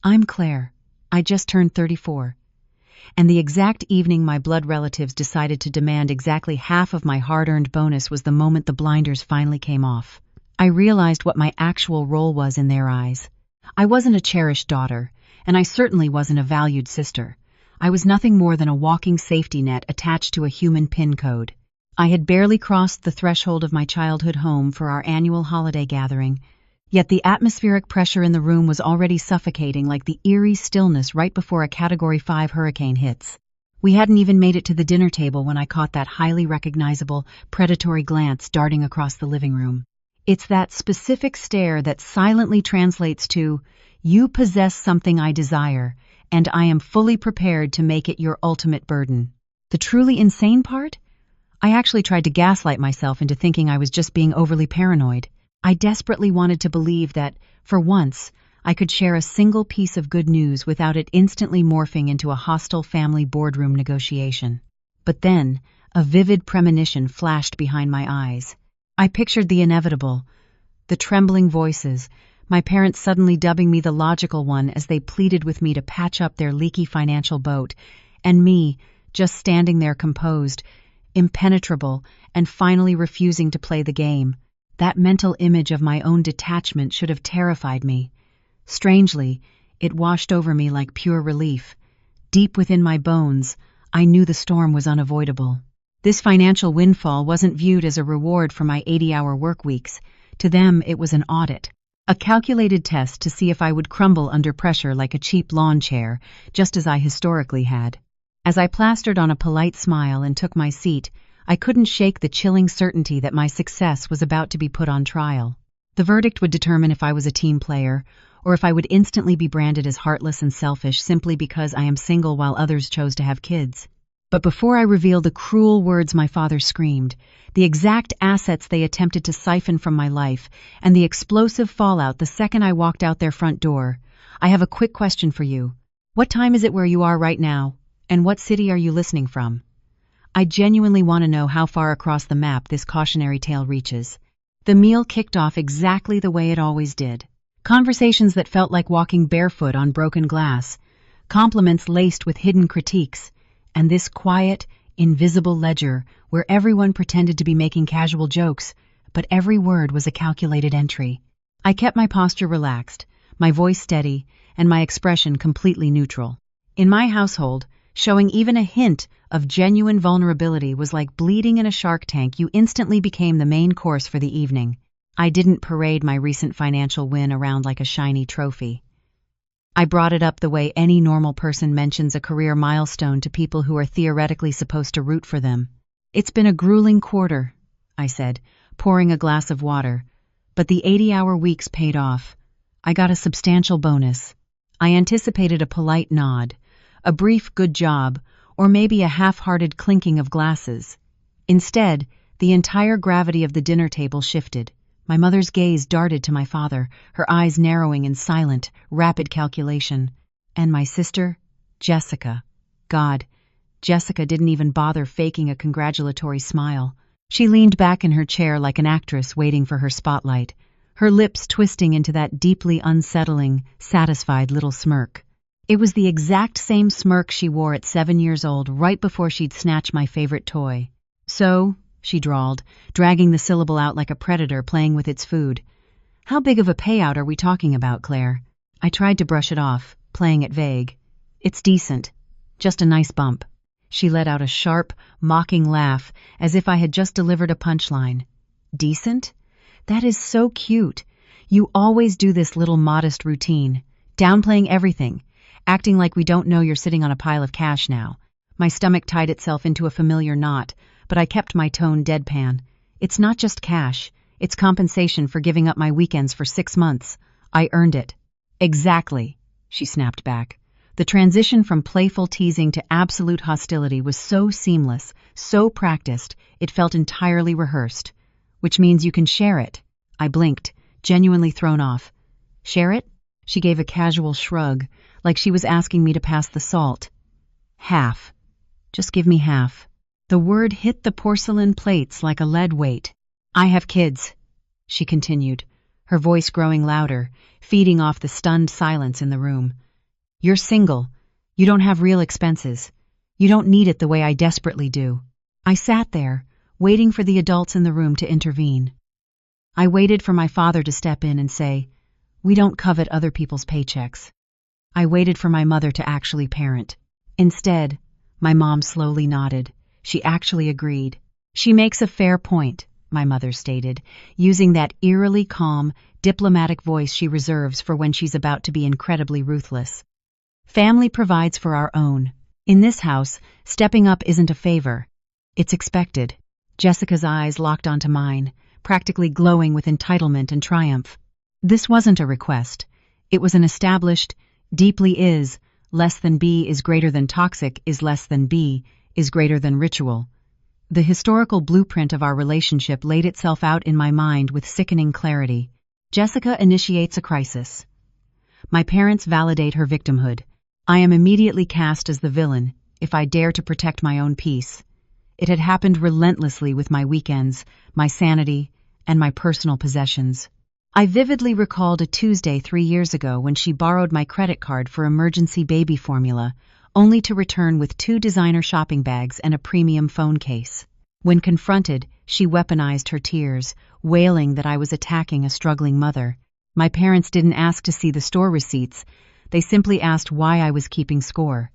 I'm Claire. I just turned 34. And the exact evening my blood relatives decided to demand exactly half of my hard-earned bonus was the moment the blinders finally came off. I realized what my actual role was in their eyes. I wasn't a cherished daughter, and I certainly wasn't a valued sister. I was nothing more than a walking safety net attached to a human PIN code. I had barely crossed the threshold of my childhood home for our annual holiday gathering, yet the atmospheric pressure in the room was already suffocating like the eerie stillness right before a Category 5 hurricane hits. We hadn't even made it to the dinner table when I caught that highly recognizable, predatory glance darting across the living room. It's that specific stare that silently translates to, "You possess something I desire, and I am fully prepared to make it your ultimate burden." The truly insane part? I actually tried to gaslight myself into thinking I was just being overly paranoid. I desperately wanted to believe that, for once, I could share a single piece of good news without it instantly morphing into a hostile family boardroom negotiation. But then, a vivid premonition flashed behind my eyes. I pictured the inevitable, the trembling voices, my parents suddenly dubbing me the logical one as they pleaded with me to patch up their leaky financial boat, and me, just standing there composed, impenetrable, and finally refusing to play the game. That mental image of my own detachment should have terrified me. Strangely, it washed over me like pure relief. Deep within my bones, I knew the storm was unavoidable. This financial windfall wasn't viewed as a reward for my 80-hour work weeks. To them, it was an audit. A calculated test to see if I would crumble under pressure like a cheap lawn chair, just as I historically had. As I plastered on a polite smile and took my seat, I couldn't shake the chilling certainty that my success was about to be put on trial. The verdict would determine if I was a team player, or if I would instantly be branded as heartless and selfish simply because I am single while others chose to have kids. But before I reveal the cruel words my father screamed, the exact assets they attempted to siphon from my life, and the explosive fallout the second I walked out their front door, I have a quick question for you. What time is it where you are right now, and what city are you listening from? I genuinely want to know how far across the map this cautionary tale reaches. The meal kicked off exactly the way it always did. Conversations that felt like walking barefoot on broken glass, compliments laced with hidden critiques, and this quiet, invisible ledger where everyone pretended to be making casual jokes, but every word was a calculated entry. I kept my posture relaxed, my voice steady, and my expression completely neutral. In my household, showing even a hint of genuine vulnerability was like bleeding in a shark tank. You instantly became the main course for the evening. I didn't parade my recent financial win around like a shiny trophy. I brought it up the way any normal person mentions a career milestone to people who are theoretically supposed to root for them. "It's been a grueling quarter," I said, pouring a glass of water, "but the 80-hour weeks paid off. I got a substantial bonus." I anticipated a polite nod, a brief good job, or maybe a half-hearted clinking of glasses. Instead, the entire gravity of the dinner table shifted. My mother's gaze darted to my father, her eyes narrowing in silent, rapid calculation. And my sister, Jessica. God, Jessica didn't even bother faking a congratulatory smile. She leaned back in her chair like an actress waiting for her spotlight, her lips twisting into that deeply unsettling, satisfied little smirk. It was the exact same smirk she wore at 7 years old, right before she'd snatched my favorite toy. "So," she drawled, dragging the syllable out like a predator playing with its food, "how big of a payout are we talking about, Claire?" I tried to brush it off, playing it vague. "It's decent. Just a nice bump." She let out a sharp, mocking laugh, as if I had just delivered a punchline. "Decent? That is so cute. You always do this little modest routine, downplaying everything, acting like we don't know you're sitting on a pile of cash now." My stomach tied itself into a familiar knot, but I kept my tone deadpan. "It's not just cash. It's compensation for giving up my weekends for 6 months. I earned it." "Exactly," she snapped back. The transition from playful teasing to absolute hostility was so seamless, so practiced, it felt entirely rehearsed. "Which means you can share it." I blinked, genuinely thrown off. "Share it?" She gave a casual shrug, like she was asking me to pass the salt. "Half. Just give me half." The word hit the porcelain plates like a lead weight. "I have kids," she continued, her voice growing louder, feeding off the stunned silence in the room. You're single. You don't have real expenses. You don't need it the way I desperately do. I sat there, waiting for the adults in the room to intervene. I waited for my father to step in and say, "We don't covet other people's paychecks." I waited for my mother to actually parent. Instead, my mom slowly nodded. She actually agreed. "She makes a fair point," my mother stated, using that eerily calm, diplomatic voice she reserves for when she's about to be incredibly ruthless. "Family provides for our own. In this house, stepping up isn't a favor. It's expected." Jessica's eyes locked onto mine, practically glowing with entitlement and triumph. This wasn't a request. It was an established, deeply is, less than B is greater than toxic is less than B is greater than ritual. The historical blueprint of our relationship laid itself out in my mind with sickening clarity. Jessica initiates a crisis. My parents validate her victimhood. I am immediately cast as the villain, if I dare to protect my own peace. It had happened relentlessly with my weekends, my sanity, and my personal possessions. I vividly recalled a Tuesday 3 years ago when she borrowed my credit card for emergency baby formula, only to return with 2 designer shopping bags and a premium phone case. When confronted, she weaponized her tears, wailing that I was attacking a struggling mother. My parents didn't ask to see the store receipts. They simply asked why I was keeping score.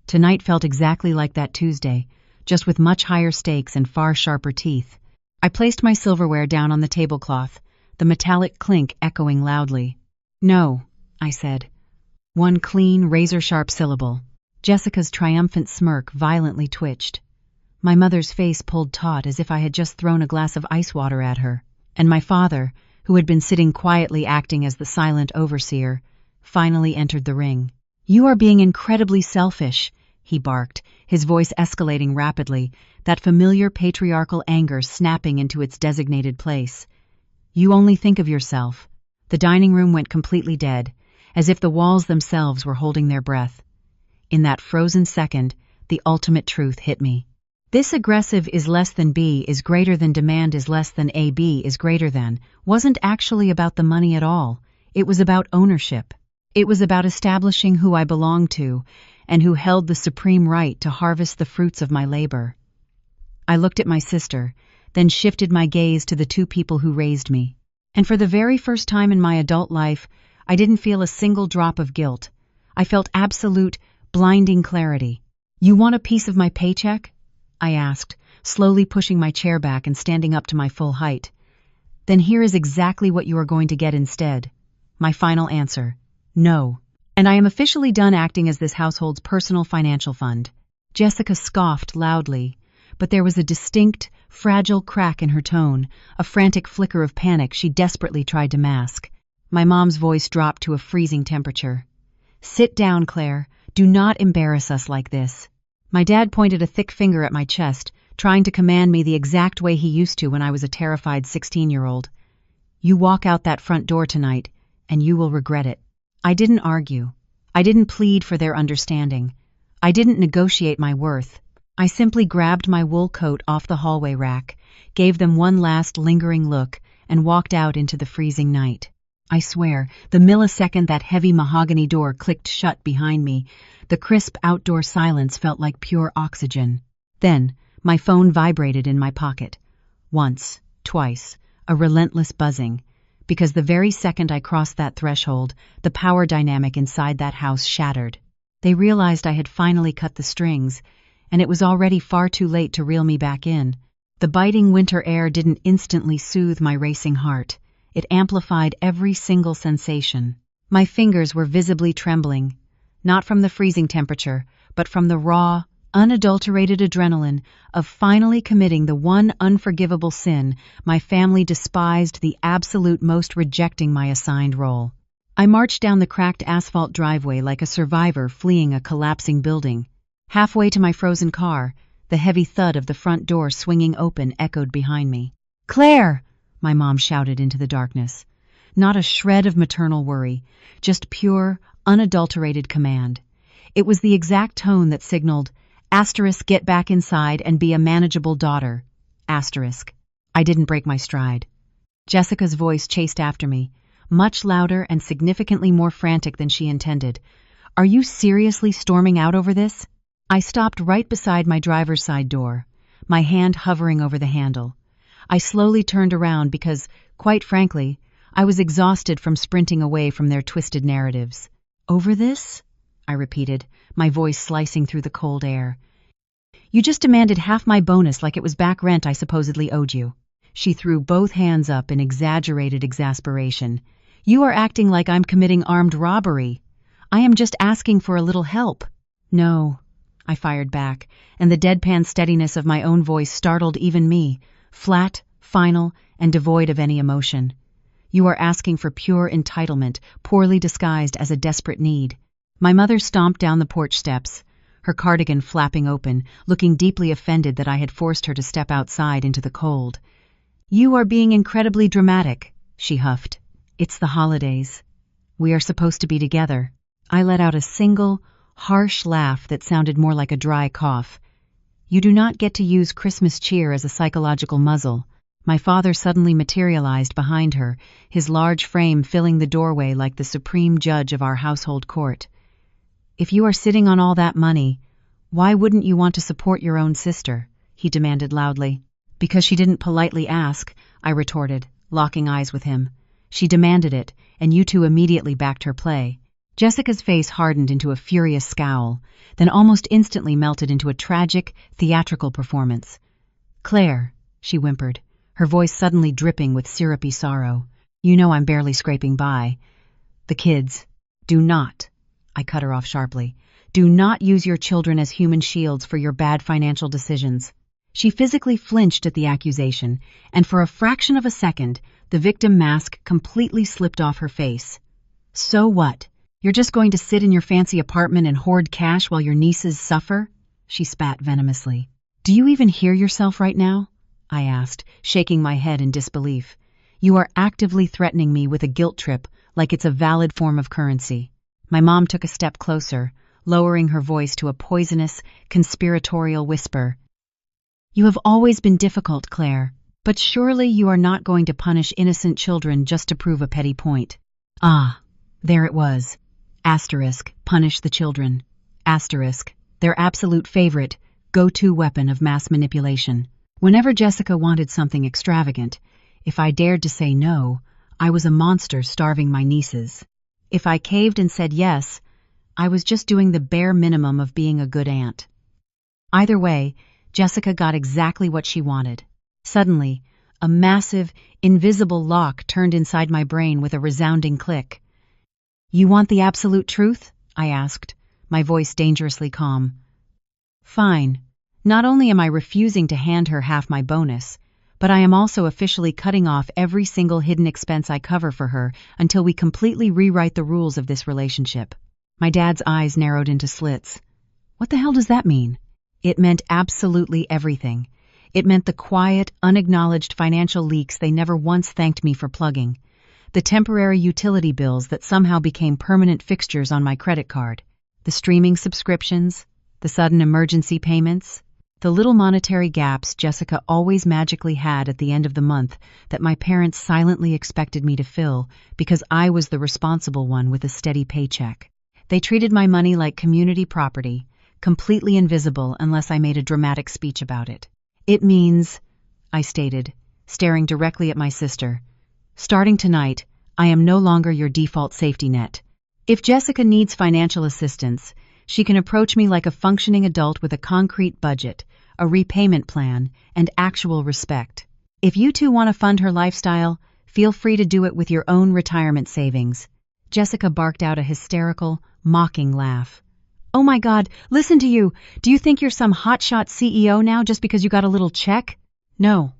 Tonight felt exactly like that Tuesday, just with much higher stakes and far sharper teeth. I placed my silverware down on the tablecloth, the metallic clink echoing loudly. "No," I said. One clean, razor-sharp syllable. Jessica's triumphant smirk violently twitched. My mother's face pulled taut as if I had just thrown a glass of ice water at her. And my father, who had been sitting quietly acting as the silent overseer, finally entered the ring. "You are being incredibly selfish," he barked, his voice escalating rapidly, that familiar patriarchal anger snapping into its designated place. "You only think of yourself." The dining room went completely dead, as if the walls themselves were holding their breath. In that frozen second, the ultimate truth hit me. This aggressive is less than B is greater than demand is less than AB is greater than wasn't actually about the money at all. It was about ownership. It was about establishing who I belonged to and who held the supreme right to harvest the fruits of my labor. I looked at my sister, then shifted my gaze to the 2 people who raised me. And for the very first time in my adult life, I didn't feel a single drop of guilt. I felt absolute, blinding clarity. "You want a piece of my paycheck?" I asked, slowly pushing my chair back and standing up to my full height. "Then here is exactly what you are going to get instead." My final answer: no. "And I am officially done acting as this household's personal financial fund." Jessica scoffed loudly, but there was a distinct, fragile crack in her tone, a frantic flicker of panic she desperately tried to mask. My mom's voice dropped to a freezing temperature. "Sit down, Claire. Do not embarrass us like this." My dad pointed a thick finger at my chest, trying to command me the exact way he used to when I was a terrified 16-year-old. "You walk out that front door tonight, and you will regret it." I didn't argue. I didn't plead for their understanding. I didn't negotiate my worth. I simply grabbed my wool coat off the hallway rack, gave them one last lingering look, and walked out into the freezing night. I swear, the millisecond that heavy mahogany door clicked shut behind me, the crisp outdoor silence felt like pure oxygen. Then, my phone vibrated in my pocket. Once, twice, a relentless buzzing. Because the very second I crossed that threshold, the power dynamic inside that house shattered. They realized I had finally cut the strings, and it was already far too late to reel me back in. The biting winter air didn't instantly soothe my racing heart. It amplified every single sensation. My fingers were visibly trembling, not from the freezing temperature, but from the raw, unadulterated adrenaline of finally committing the one unforgivable sin my family despised the absolute most, rejecting my assigned role. I marched down the cracked asphalt driveway like a survivor fleeing a collapsing building. Halfway to my frozen car, the heavy thud of the front door swinging open echoed behind me. "Claire!" my mom shouted into the darkness. Not a shred of maternal worry, just pure, unadulterated command. It was the exact tone that signaled, *, get back inside and be a manageable daughter, *. I didn't break my stride. Jessica's voice chased after me, much louder and significantly more frantic than she intended. Are you seriously storming out over this? I stopped right beside my driver's side door, my hand hovering over the handle. I slowly turned around because, quite frankly, I was exhausted from sprinting away from their twisted narratives. Over this? I repeated, my voice slicing through the cold air. You just demanded half my bonus like it was back rent I supposedly owed you. She threw both hands up in exaggerated exasperation. You are acting like I'm committing armed robbery. I am just asking for a little help. No, I fired back, and the deadpan steadiness of my own voice startled even me, flat, final, and devoid of any emotion. You are asking for pure entitlement, poorly disguised as a desperate need. My mother stomped down the porch steps, her cardigan flapping open, looking deeply offended that I had forced her to step outside into the cold. You are being incredibly dramatic, she huffed. It's the holidays. We are supposed to be together. I let out a single, harsh laugh that sounded more like a dry cough. You do not get to use Christmas cheer as a psychological muzzle. My father suddenly materialized behind her, his large frame filling the doorway like the supreme judge of our household court. If you are sitting on all that money, why wouldn't you want to support your own sister? He demanded loudly. Because she didn't politely ask, I retorted, locking eyes with him. She demanded it, and you two immediately backed her play. Jessica's face hardened into a furious scowl, then almost instantly melted into a tragic, theatrical performance. Claire, she whimpered, her voice suddenly dripping with syrupy sorrow. You know I'm barely scraping by. The kids. Do not. I cut her off sharply. Do not use your children as human shields for your bad financial decisions. She physically flinched at the accusation, and for a fraction of a second, the victim mask completely slipped off her face. So what? You're just going to sit in your fancy apartment and hoard cash while your nieces suffer? She spat venomously. Do you even hear yourself right now? I asked, shaking my head in disbelief. You are actively threatening me with a guilt trip like it's a valid form of currency. My mom took a step closer, lowering her voice to a poisonous, conspiratorial whisper. You have always been difficult, Claire, but surely you are not going to punish innocent children just to prove a petty point. Ah, there it was. Asterisk, punish the children. Asterisk, their absolute favorite, go-to weapon of mass manipulation. Whenever Jessica wanted something extravagant, if I dared to say no, I was a monster starving my nieces. If I caved and said yes, I was just doing the bare minimum of being a good aunt. Either way, Jessica got exactly what she wanted. Suddenly, a massive, invisible lock turned inside my brain with a resounding click. You want the absolute truth? I asked, my voice dangerously calm. Fine. Not only am I refusing to hand her half my bonus, but I am also officially cutting off every single hidden expense I cover for her until we completely rewrite the rules of this relationship. My dad's eyes narrowed into slits. What the hell does that mean? It meant absolutely everything. It meant the quiet, unacknowledged financial leaks they never once thanked me for plugging. The temporary utility bills that somehow became permanent fixtures on my credit card. The streaming subscriptions. The sudden emergency payments. The little monetary gaps Jessica always magically had at the end of the month that my parents silently expected me to fill because I was the responsible one with a steady paycheck. They treated my money like community property, completely invisible unless I made a dramatic speech about it. It means, I stated, staring directly at my sister, starting tonight, I am no longer your default safety net. If Jessica needs financial assistance, she can approach me like a functioning adult with a concrete budget, a repayment plan, and actual respect. If you two want to fund her lifestyle, feel free to do it with your own retirement savings. Jessica barked out a hysterical, mocking laugh. Oh my God, listen to you. Do you think you're some hotshot CEO now just because you got a little check? No,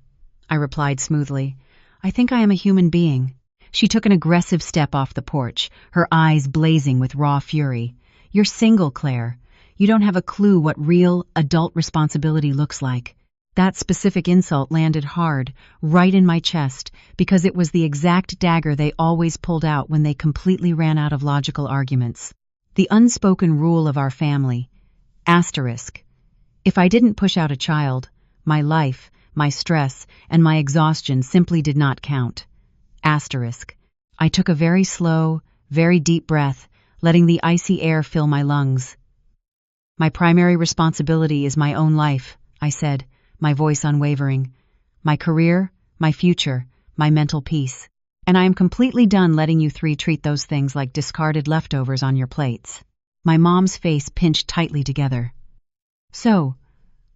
I replied smoothly. I think I am a human being. She took an aggressive step off the porch, her eyes blazing with raw fury. You're single, Claire. You don't have a clue what real, adult responsibility looks like. That specific insult landed hard, right in my chest, because it was the exact dagger they always pulled out when they completely ran out of logical arguments. The unspoken rule of our family. Asterisk. If I didn't push out a child, my life, my stress, and my exhaustion simply did not count. Asterisk. I took a very slow, very deep breath, letting the icy air fill my lungs. "My primary responsibility is my own life," I said, my voice unwavering. "My career, my future, my mental peace. And I am completely done letting you three treat those things like discarded leftovers on your plates." My mom's face pinched tightly together. "So,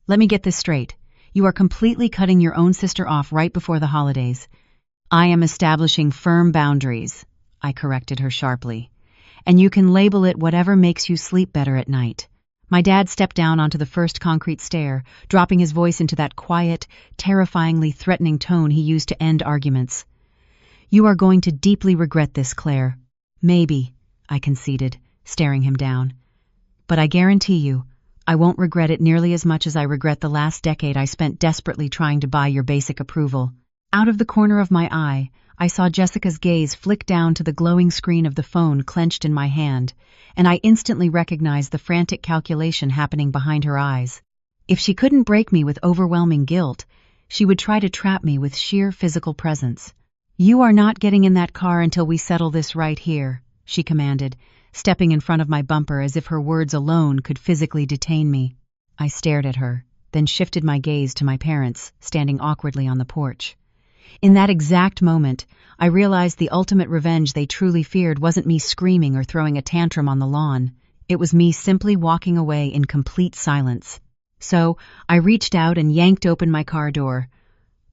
let me get this straight. You are completely cutting your own sister off right before the holidays." "I am establishing firm boundaries," I corrected her sharply. "And you can label it whatever makes you sleep better at night." My dad stepped down onto the first concrete stair, dropping his voice into that quiet, terrifyingly threatening tone he used to end arguments. "You are going to deeply regret this, Claire." "Maybe," I conceded, staring him down. "But I guarantee you, I won't regret it nearly as much as I regret the last decade I spent desperately trying to buy your basic approval." Out of the corner of my eye, I saw Jessica's gaze flick down to the glowing screen of the phone clenched in my hand, and I instantly recognized the frantic calculation happening behind her eyes. If she couldn't break me with overwhelming guilt, she would try to trap me with sheer physical presence. "You are not getting in that car until we settle this right here," she commanded, stepping in front of my bumper as if her words alone could physically detain me. I stared at her, then shifted my gaze to my parents, standing awkwardly on the porch. In that exact moment, I realized the ultimate revenge they truly feared wasn't me screaming or throwing a tantrum on the lawn. It was me simply walking away in complete silence. So, I reached out and yanked open my car door.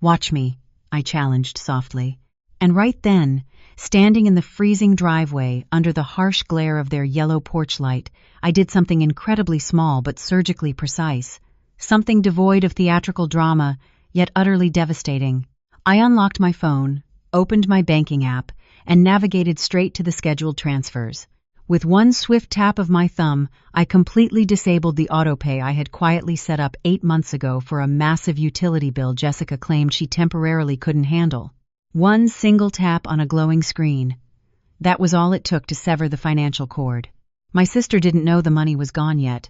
"Watch me," I challenged softly. And right then, standing in the freezing driveway under the harsh glare of their yellow porch light, I did something incredibly small but surgically precise. Something devoid of theatrical drama, yet utterly devastating. I unlocked my phone, opened my banking app, and navigated straight to the scheduled transfers. With one swift tap of my thumb, I completely disabled the autopay I had quietly set up 8 months ago for a massive utility bill Jessica claimed she temporarily couldn't handle. One single tap on a glowing screen. That was all it took to sever the financial cord. My sister didn't know the money was gone yet.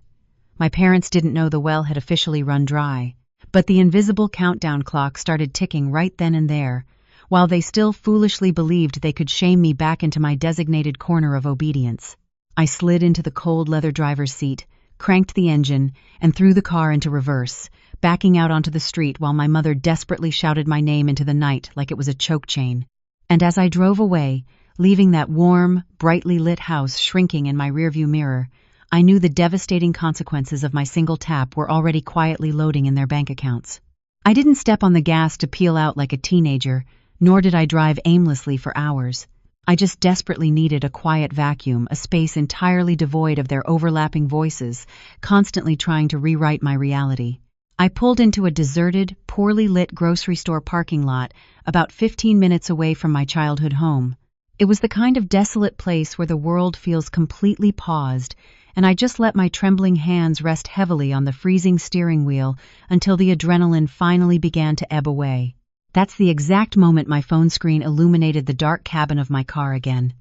My parents didn't know the well had officially run dry. But the invisible countdown clock started ticking right then and there, while they still foolishly believed they could shame me back into my designated corner of obedience. I slid into the cold leather driver's seat, cranked the engine, and threw the car into reverse, backing out onto the street while my mother desperately shouted my name into the night like it was a choke chain. And as I drove away, leaving that warm, brightly lit house shrinking in my rearview mirror, I knew the devastating consequences of my single tap were already quietly loading in their bank accounts. I didn't step on the gas to peel out like a teenager, nor did I drive aimlessly for hours. I just desperately needed a quiet vacuum, a space entirely devoid of their overlapping voices, constantly trying to rewrite my reality. I pulled into a deserted, poorly lit grocery store parking lot about 15 minutes away from my childhood home. It was the kind of desolate place where the world feels completely paused, and I just let my trembling hands rest heavily on the freezing steering wheel until the adrenaline finally began to ebb away. That's the exact moment my phone screen illuminated the dark cabin of my car again.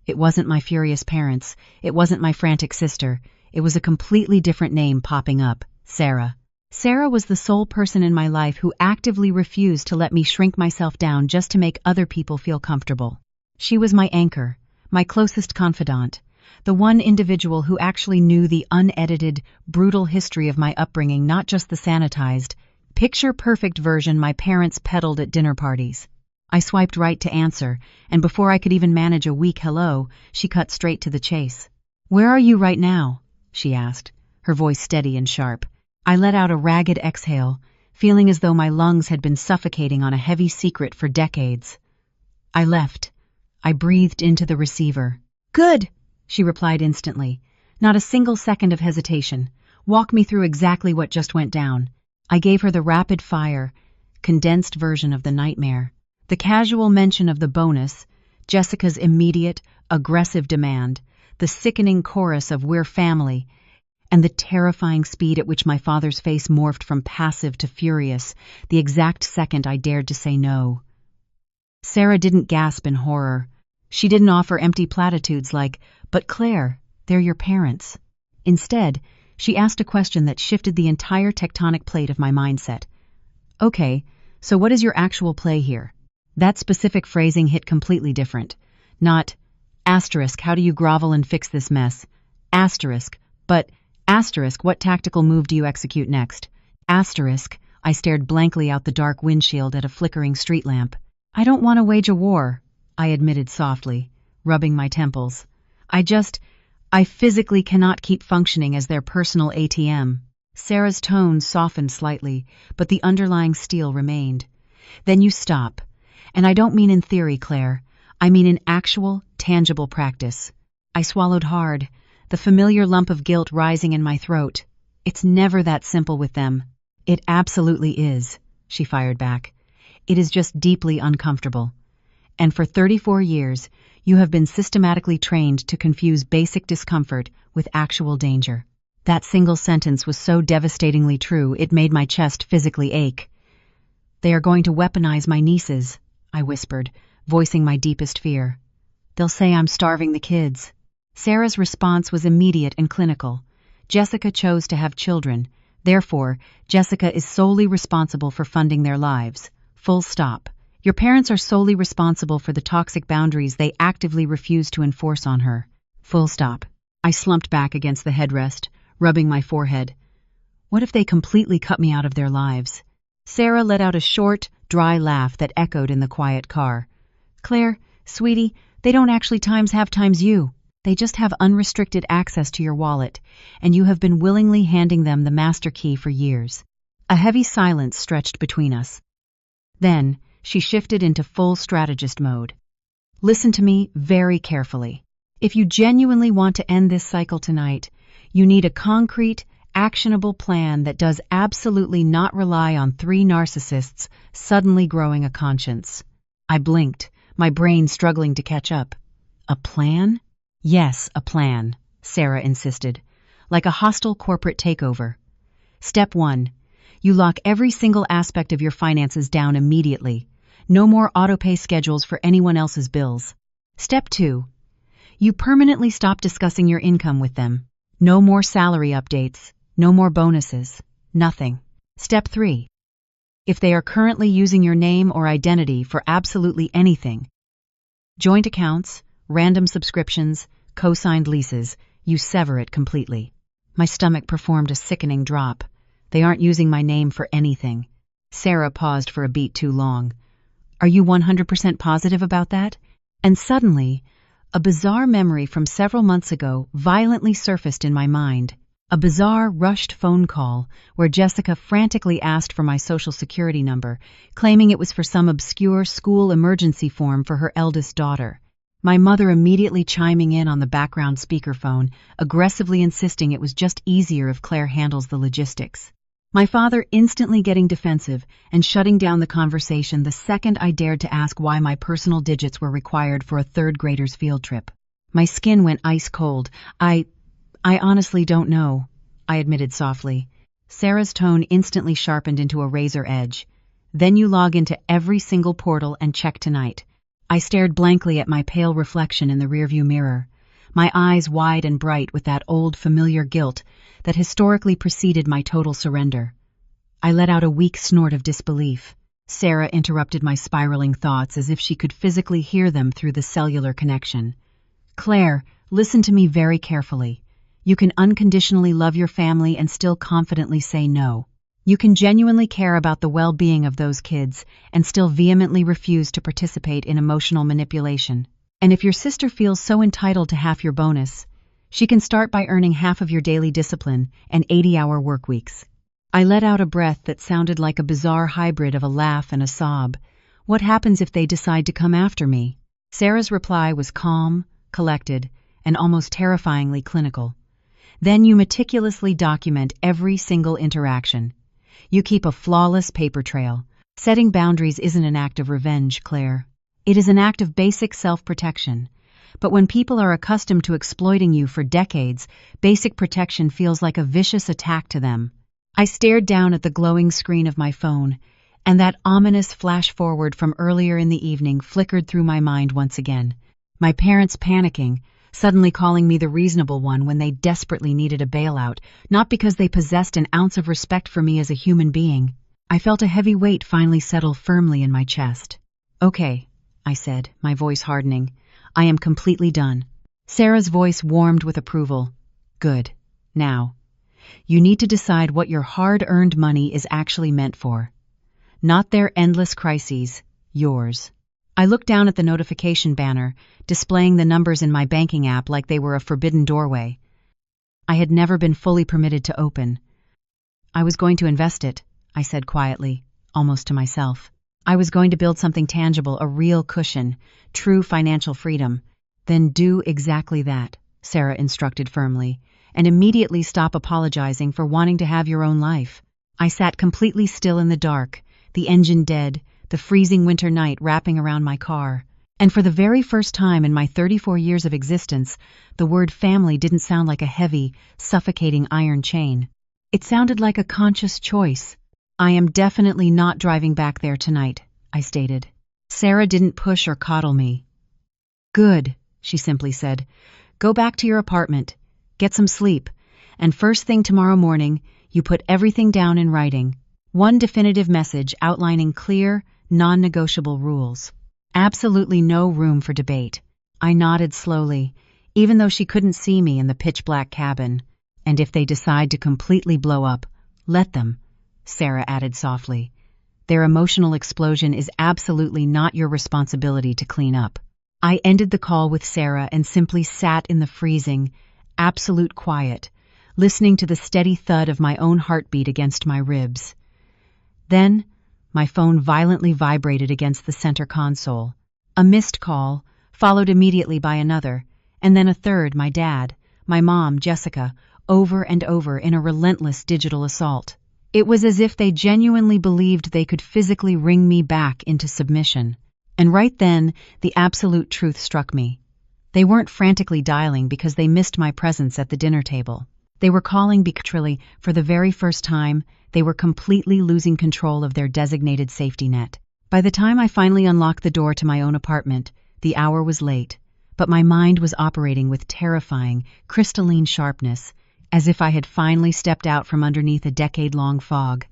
It wasn't my furious parents. It wasn't my frantic sister. It was a completely different name popping up: Sarah. Sarah was the sole person in my life who actively refused to let me shrink myself down just to make other people feel comfortable. She was my anchor, my closest confidant, the one individual who actually knew the unedited, brutal history of my upbringing, not just the sanitized, picture-perfect version my parents peddled at dinner parties. I swiped right to answer, and before I could even manage a weak hello, she cut straight to the chase. "Where are you right now?" she asked, her voice steady and sharp. I let out a ragged exhale, feeling as though my lungs had been suffocating on a heavy secret for decades. "I left." I breathed into the receiver. "Good," she replied instantly. Not a single second of hesitation. "Walk me through exactly what just went down." I gave her the rapid-fire, condensed version of the nightmare. The casual mention of the bonus, Jessica's immediate, aggressive demand, the sickening chorus of "we're family," and the terrifying speed at which my father's face morphed from passive to furious, the exact second I dared to say no. Sarah didn't gasp in horror. She didn't offer empty platitudes like, "But Claire, they're your parents." Instead, she asked a question that shifted the entire tectonic plate of my mindset. "Okay, so what is your actual play here?" That specific phrasing hit completely different. Not, Asterisk, how do you grovel and fix this mess? Asterisk, but, asterisk, what tactical move do you execute next? Asterisk, I stared blankly out the dark windshield at a flickering street lamp. I don't want to wage a war, I admitted softly, rubbing my temples. I physically cannot keep functioning as their personal ATM. Sarah's tone softened slightly, but the underlying steel remained. Then you stop. And I don't mean in theory, Claire. I mean in actual, tangible practice. I swallowed hard, the familiar lump of guilt rising in my throat. It's never that simple with them. It absolutely is, she fired back. It is just deeply uncomfortable. And for 34 years, you have been systematically trained to confuse basic discomfort with actual danger. That single sentence was so devastatingly true, it made my chest physically ache. They are going to weaponize my nieces, I whispered, voicing my deepest fear. They'll say I'm starving the kids. Sarah's response was immediate and clinical. Jessica chose to have children. Therefore, Jessica is solely responsible for funding their lives. Full stop. Your parents are solely responsible for the toxic boundaries they actively refuse to enforce on her. Full stop. I slumped back against the headrest, rubbing my forehead. What if they completely cut me out of their lives? Sarah let out a short, dry laugh that echoed in the quiet car. Claire, sweetie, they don't actually have times you. They just have unrestricted access to your wallet, and you have been willingly handing them the master key for years. A heavy silence stretched between us. Then, she shifted into full strategist mode. Listen to me very carefully. If you genuinely want to end this cycle tonight, you need a concrete, actionable plan that does absolutely not rely on 3 narcissists suddenly growing a conscience. I blinked, my brain struggling to catch up. A plan? Yes, a plan, Sarah insisted, like a hostile corporate takeover. Step 1. You lock every single aspect of your finances down immediately. No more auto-pay schedules for anyone else's bills. Step 2. You permanently stop discussing your income with them. No more salary updates. No more bonuses. Nothing. Step 3. If they are currently using your name or identity for absolutely anything, joint accounts, random subscriptions, co-signed leases, you sever it completely. My stomach performed a sickening drop. They aren't using my name for anything. Sarah paused for a beat too long. Are you 100% positive about that? And suddenly, a bizarre memory from several months ago violently surfaced in my mind. A bizarre, rushed phone call where Jessica frantically asked for my social security number, claiming it was for some obscure school emergency form for her eldest daughter. My mother immediately chiming in on the background speakerphone, aggressively insisting it was just easier if Claire handles the logistics. My father instantly getting defensive and shutting down the conversation the second I dared to ask why my personal digits were required for a third grader's field trip. My skin went ice cold. I honestly don't know, I admitted softly. Sarah's tone instantly sharpened into a razor edge. Then you log into every single portal and check tonight. I stared blankly at my pale reflection in the rearview mirror, my eyes wide and bright with that old familiar guilt that historically preceded my total surrender. I let out a weak snort of disbelief. Sarah interrupted my spiraling thoughts as if she could physically hear them through the cellular connection. Claire, listen to me very carefully. You can unconditionally love your family and still confidently say no. You can genuinely care about the well-being of those kids and still vehemently refuse to participate in emotional manipulation. And if your sister feels so entitled to half your bonus, she can start by earning half of your daily discipline and 80-hour work weeks. I let out a breath that sounded like a bizarre hybrid of a laugh and a sob. What happens if they decide to come after me? Sarah's reply was calm, collected, and almost terrifyingly clinical. Then you meticulously document every single interaction. You keep a flawless paper trail. Setting boundaries isn't an act of revenge, Claire. It is an act of basic self-protection. But when people are accustomed to exploiting you for decades, basic protection feels like a vicious attack to them. I stared down at the glowing screen of my phone, and that ominous flash-forward from earlier in the evening flickered through my mind once again. My parents panicking, suddenly calling me the reasonable one when they desperately needed a bailout, not because they possessed an ounce of respect for me as a human being. I felt a heavy weight finally settle firmly in my chest. Okay, I said, my voice hardening. I am completely done." Sarah's voice warmed with approval. "Good. Now, you need to decide what your hard-earned money is actually meant for. Not their endless crises, yours." I looked down at the notification banner, displaying the numbers in my banking app like they were a forbidden doorway I had never been fully permitted to open. "I was going to invest it," I said quietly, almost to myself. "I was going to build something tangible, a real cushion, true financial freedom." "Then do exactly that," Sarah instructed firmly, "and immediately stop apologizing for wanting to have your own life." I sat completely still in the dark, the engine dead, the freezing winter night wrapping around my car. And for the very first time in my 34 years of existence, the word family didn't sound like a heavy, suffocating iron chain. It sounded like a conscious choice. "I am definitely not driving back there tonight," I stated. Sarah didn't push or coddle me. "Good," she simply said. "Go back to your apartment, get some sleep, and first thing tomorrow morning, you put everything down in writing. One definitive message outlining clear, non-negotiable rules. Absolutely no room for debate." I nodded slowly, even though she couldn't see me in the pitch-black cabin. "And if they decide to completely blow up, let them," Sarah added softly. "Their emotional explosion is absolutely not your responsibility to clean up." I ended the call with Sarah and simply sat in the freezing, absolute quiet, listening to the steady thud of my own heartbeat against my ribs. Then, my phone violently vibrated against the center console. A missed call, followed immediately by another, and then a third, my dad, my mom, Jessica, over and over in a relentless digital assault. It was as if they genuinely believed they could physically wring me back into submission. And right then, the absolute truth struck me. They weren't frantically dialing because they missed my presence at the dinner table. They were calling because, for the very first time, they were completely losing control of their designated safety net. By the time I finally unlocked the door to my own apartment, the hour was late, but my mind was operating with terrifying, crystalline sharpness, as if I had finally stepped out from underneath a decade-long fog.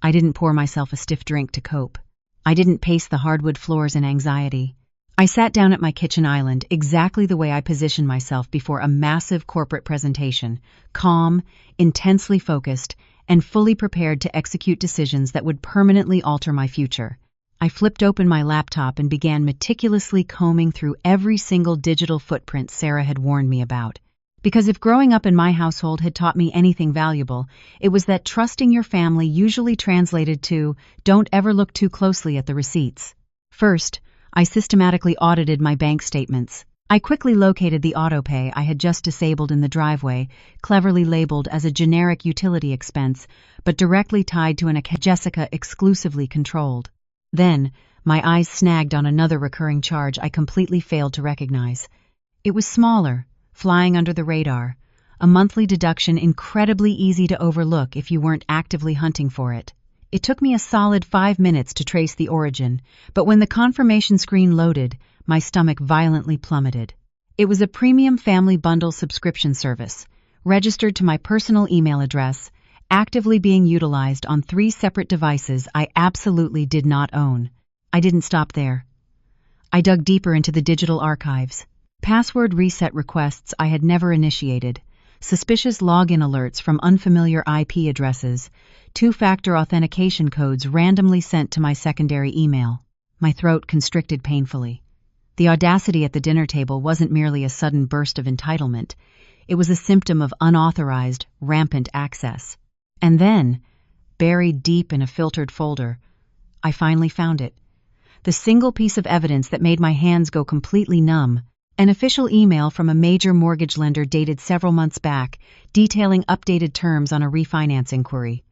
I didn't pour myself a stiff drink to cope. I didn't pace the hardwood floors in anxiety. I sat down at my kitchen island exactly the way I positioned myself before a massive corporate presentation, calm, intensely focused, and fully prepared to execute decisions that would permanently alter my future. I flipped open my laptop and began meticulously combing through every single digital footprint Sarah had warned me about. Because if growing up in my household had taught me anything valuable, it was that trusting your family usually translated to, don't ever look too closely at the receipts. First, I systematically audited my bank statements. I quickly located the autopay I had just disabled in the driveway, cleverly labeled as a generic utility expense, but directly tied to an account Jessica exclusively controlled. Then, my eyes snagged on another recurring charge I completely failed to recognize. It was smaller, flying under the radar, a monthly deduction incredibly easy to overlook if you weren't actively hunting for it. It took me a solid 5 minutes to trace the origin, but when the confirmation screen loaded, my stomach violently plummeted. It was a premium family bundle subscription service, registered to my personal email address, actively being utilized on 3 separate devices I absolutely did not own. I didn't stop there. I dug deeper into the digital archives. Password reset requests I had never initiated, suspicious login alerts from unfamiliar IP addresses, 2-factor authentication codes randomly sent to my secondary email. My throat constricted painfully. The audacity at the dinner table wasn't merely a sudden burst of entitlement. It was a symptom of unauthorized, rampant access. And then, buried deep in a filtered folder, I finally found it. The single piece of evidence that made my hands go completely numb. An official email from a major mortgage lender dated several months back, detailing updated terms on a refinance inquiry.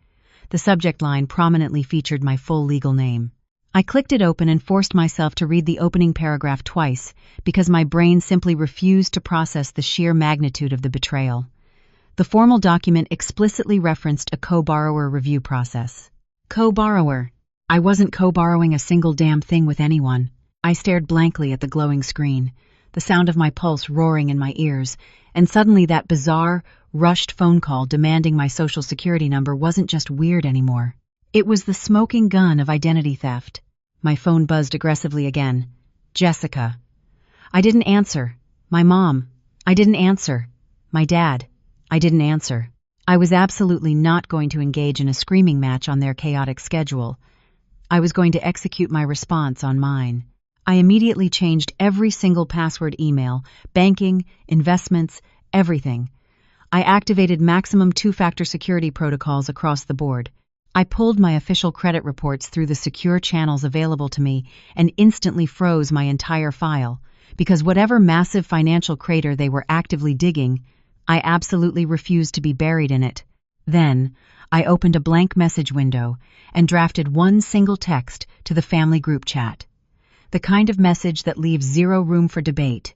The subject line prominently featured my full legal name. I clicked it open and forced myself to read the opening paragraph twice, because my brain simply refused to process the sheer magnitude of the betrayal. The formal document explicitly referenced a co-borrower review process. Co-borrower. I wasn't co-borrowing a single damn thing with anyone. I stared blankly at the glowing screen, the sound of my pulse roaring in my ears, and suddenly that bizarre, rushed phone call demanding my social security number wasn't just weird anymore. It was the smoking gun of identity theft. My phone buzzed aggressively again. Jessica. I didn't answer. My mom. I didn't answer. My dad. I didn't answer. I was absolutely not going to engage in a screaming match on their chaotic schedule. I was going to execute my response on mine. I immediately changed every single password email, banking, investments, everything. I activated maximum two-factor security protocols across the board. I pulled my official credit reports through the secure channels available to me and instantly froze my entire file, because whatever massive financial crater they were actively digging, I absolutely refused to be buried in it. Then, I opened a blank message window and drafted one single text to the family group chat. The kind of message that leaves zero room for debate,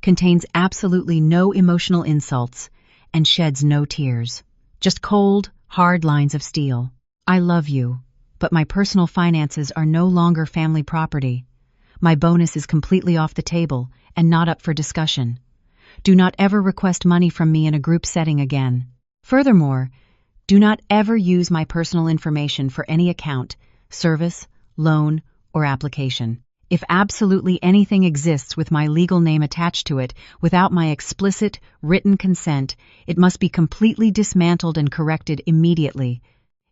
contains absolutely no emotional insults, and sheds no tears. Just cold, hard lines of steel. I love you, but my personal finances are no longer family property. My bonus is completely off the table and not up for discussion. Do not ever request money from me in a group setting again. Furthermore, do not ever use my personal information for any account, service, loan, or application. If absolutely anything exists with my legal name attached to it without my explicit, written consent, it must be completely dismantled and corrected immediately.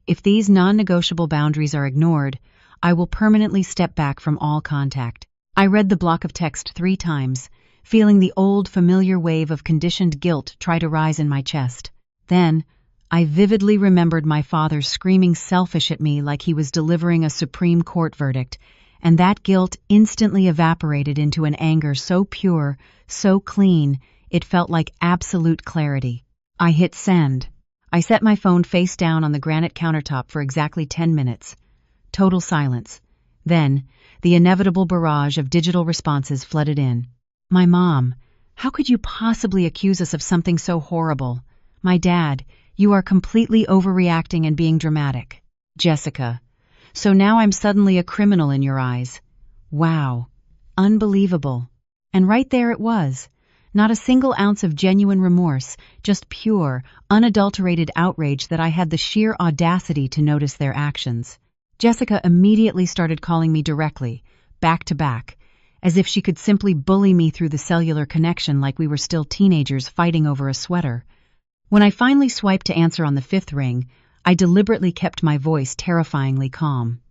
If these non-negotiable boundaries are ignored, I will permanently step back from all contact. I read the block of text 3 times, feeling the old familiar wave of conditioned guilt try to rise in my chest. Then, I vividly remembered my father screaming selfish at me like he was delivering a Supreme Court verdict, and that guilt instantly evaporated into an anger so pure, so clean, it felt like absolute clarity. I hit send. I set my phone face down on the granite countertop for exactly 10 minutes. Total silence. Then, the inevitable barrage of digital responses flooded in. My mom, how could you possibly accuse us of something so horrible? My dad, you are completely overreacting and being dramatic. Jessica, so now I'm suddenly a criminal in your eyes. Wow. Unbelievable. And right there it was. Not a single ounce of genuine remorse, just pure, unadulterated outrage that I had the sheer audacity to notice their actions. Jessica immediately started calling me directly, back to back, as if she could simply bully me through the cellular connection like we were still teenagers fighting over a sweater. When I finally swiped to answer on the 5th ring, I deliberately kept my voice terrifyingly calm.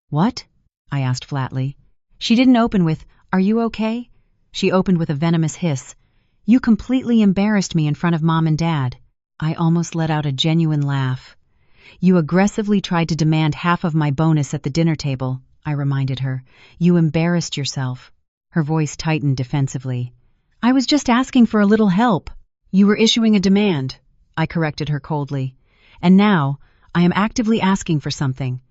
What? I asked flatly. She didn't open with, "Are you okay?" She opened with a venomous hiss. "You completely embarrassed me in front of Mom and Dad." I almost let out a genuine laugh. "You aggressively tried to demand half of my bonus at the dinner table," I reminded her. "You embarrassed yourself." Her voice tightened defensively. "I was just asking for a little help." "You were issuing a demand," I corrected her coldly. "And now, I am actively asking for something.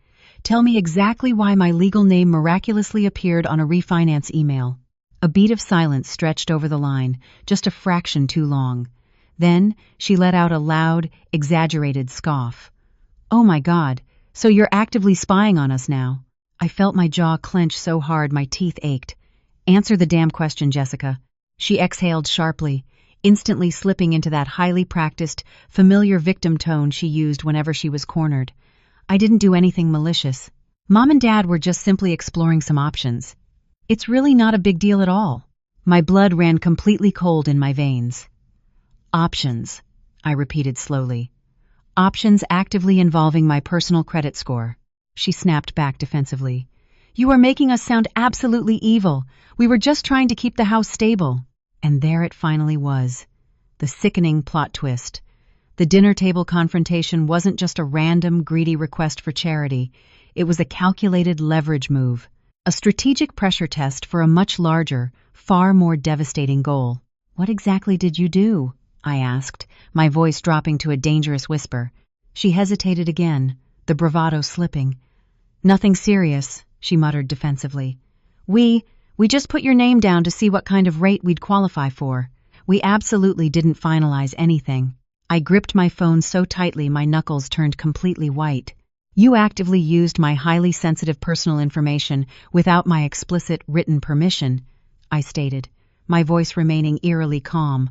Tell me exactly why my legal name miraculously appeared on a refinance email." A beat of silence stretched over the line, just a fraction too long. Then, she let out a loud, exaggerated scoff. "Oh my God, so you're actively spying on us now." I felt my jaw clench so hard my teeth ached. "Answer the damn question, Jessica." She exhaled sharply, instantly slipping into that highly practiced, familiar victim tone she used whenever she was cornered. "I didn't do anything malicious. Mom and Dad were just simply exploring some options. It's really not a big deal at all." My blood ran completely cold in my veins. "Options," I repeated slowly. "Options actively involving my personal credit score." She snapped back defensively. "You are making us sound absolutely evil. We were just trying to keep the house stable." And there it finally was. The sickening plot twist. The dinner table confrontation wasn't just a random, greedy request for charity. It was a calculated leverage move. A strategic pressure test for a much larger, far more devastating goal. "What exactly did you do?" I asked, my voice dropping to a dangerous whisper. She hesitated again, the bravado slipping. "Nothing serious," she muttered defensively. We just put your name down to see what kind of rate we'd qualify for. We absolutely didn't finalize anything." I gripped my phone so tightly my knuckles turned completely white. "You actively used my highly sensitive personal information without my explicit written permission," I stated, my voice remaining eerily calm,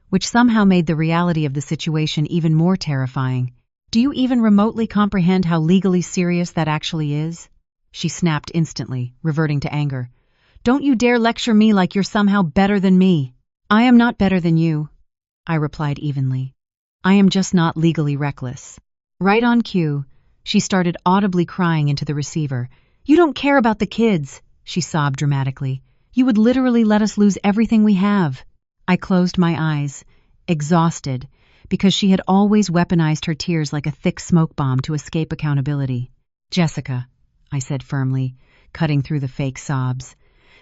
which somehow made the reality of the situation even more terrifying. "Do you even remotely comprehend how legally serious that actually is?" She snapped instantly, reverting to anger. Don't you dare lecture me like you're somehow better than me. I am not better than you, I replied evenly. I am just not legally reckless. Right on cue, she started audibly crying into the receiver. You don't care about the kids, she sobbed dramatically. You would literally let us lose everything we have. I closed my eyes, exhausted, because she had always weaponized her tears like a thick smoke bomb to escape accountability. Jessica, I said firmly, cutting through the fake sobs.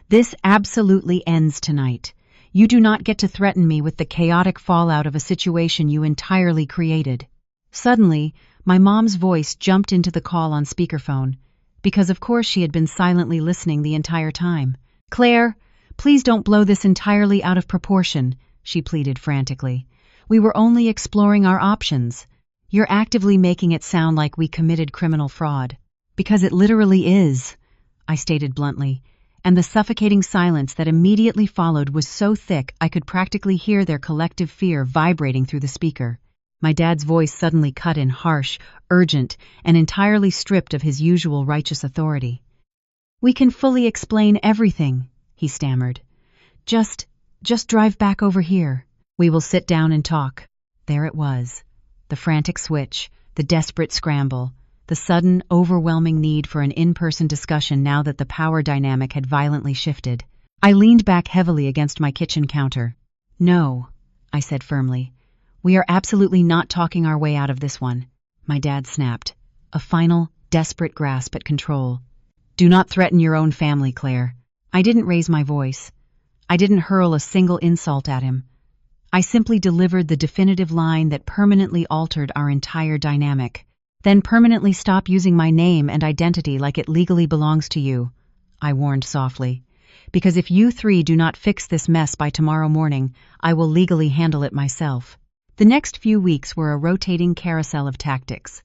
This absolutely ends tonight. You do not get to threaten me with the chaotic fallout of a situation you entirely created. Suddenly, my mom's voice jumped into the call on speakerphone, because of course she had been silently listening the entire time. Claire, please don't blow this entirely out of proportion, she pleaded frantically. We were only exploring our options. You're actively making it sound like we committed criminal fraud. Because it literally is, I stated bluntly, and the suffocating silence that immediately followed was so thick I could practically hear their collective fear vibrating through the speaker. My dad's voice suddenly cut in harsh, urgent, and entirely stripped of his usual righteous authority. We can fully explain everything, he stammered. Just drive back over here. We will sit down and talk. There it was. The frantic switch, the desperate scramble, the sudden, overwhelming need for an in-person discussion now that the power dynamic had violently shifted. I leaned back heavily against my kitchen counter. No, I said firmly. We are absolutely not talking our way out of this one. My dad snapped, a final, desperate grasp at control. Do not threaten your own family, Claire. I didn't raise my voice. I didn't hurl a single insult at him. I simply delivered the definitive line that permanently altered our entire dynamic. Then permanently stop using my name and identity like it legally belongs to you, I warned softly. Because if you three do not fix this mess by tomorrow morning, I will legally handle it myself. The next few weeks were a rotating carousel of tactics.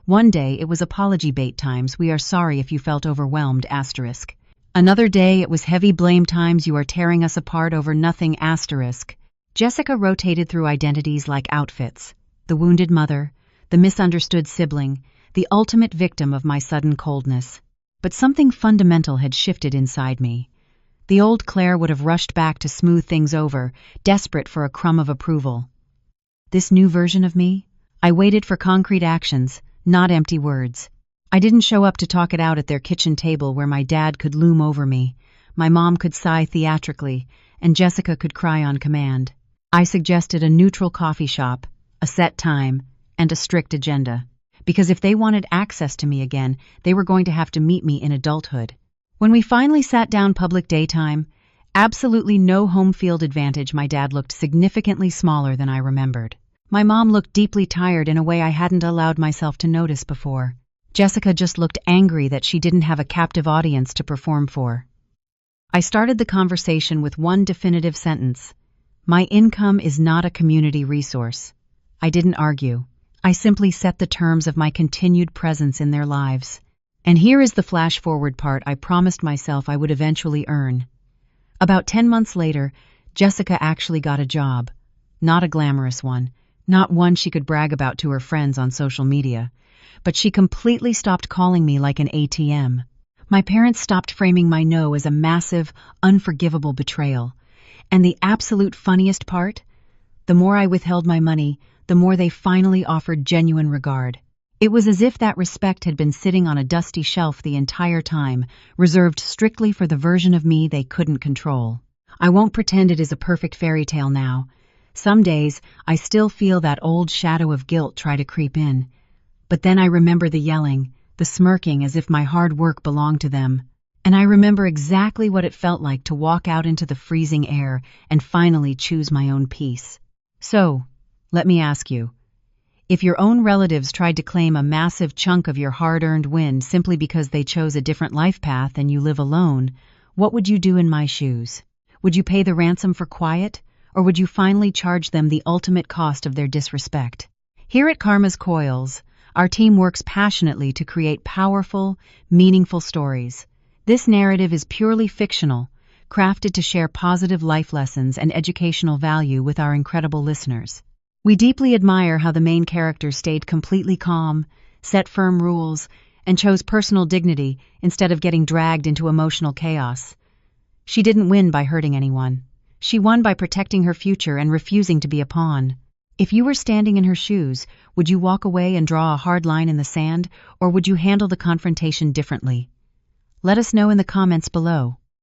One day it was apology bait times, we are sorry if you felt overwhelmed, asterisk. Another day it was heavy blame times, you are tearing us apart over nothing, asterisk. Jessica rotated through identities like outfits. The wounded mother, the misunderstood sibling, the ultimate victim of my sudden coldness. But something fundamental had shifted inside me. The old Claire would have rushed back to smooth things over, desperate for a crumb of approval. This new version of me? I waited for concrete actions, not empty words. I didn't show up to talk it out at their kitchen table where my dad could loom over me, my mom could sigh theatrically, and Jessica could cry on command. I suggested a neutral coffee shop, a set time, and a strict agenda. Because if they wanted access to me again, they were going to have to meet me in adulthood. When we finally sat down public daytime, absolutely no home field advantage, my dad looked significantly smaller than I remembered. My mom looked deeply tired in a way I hadn't allowed myself to notice before. Jessica just looked angry that she didn't have a captive audience to perform for. I started the conversation with one definitive sentence. My income is not a community resource. I didn't argue. I simply set the terms of my continued presence in their lives. And here is the flash-forward part I promised myself I would eventually earn. About 10 months later, Jessica actually got a job. Not a glamorous one. Not one she could brag about to her friends on social media. But she completely stopped calling me like an ATM. My parents stopped framing my no as a massive, unforgivable betrayal. And the absolute funniest part? The more I withheld my money, the more they finally offered genuine regard. It was as if that respect had been sitting on a dusty shelf the entire time, reserved strictly for the version of me they couldn't control. I won't pretend it is a perfect fairy tale now. Some days, I still feel that old shadow of guilt try to creep in. But then I remember the yelling, the smirking as if my hard work belonged to them. And I remember exactly what it felt like to walk out into the freezing air and finally choose my own peace. So, let me ask you, if your own relatives tried to claim a massive chunk of your hard-earned win simply because they chose a different life path and you live alone, what would you do in my shoes? Would you pay the ransom for quiet? Or would you finally charge them the ultimate cost of their disrespect? Here at Karma's Coils, our team works passionately to create powerful, meaningful stories. This narrative is purely fictional, crafted to share positive life lessons and educational value with our incredible listeners. We deeply admire how the main character stayed completely calm, set firm rules, and chose personal dignity instead of getting dragged into emotional chaos. She didn't win by hurting anyone. She won by protecting her future and refusing to be a pawn. If you were standing in her shoes, would you walk away and draw a hard line in the sand, or would you handle the confrontation differently? Let us know in the comments below.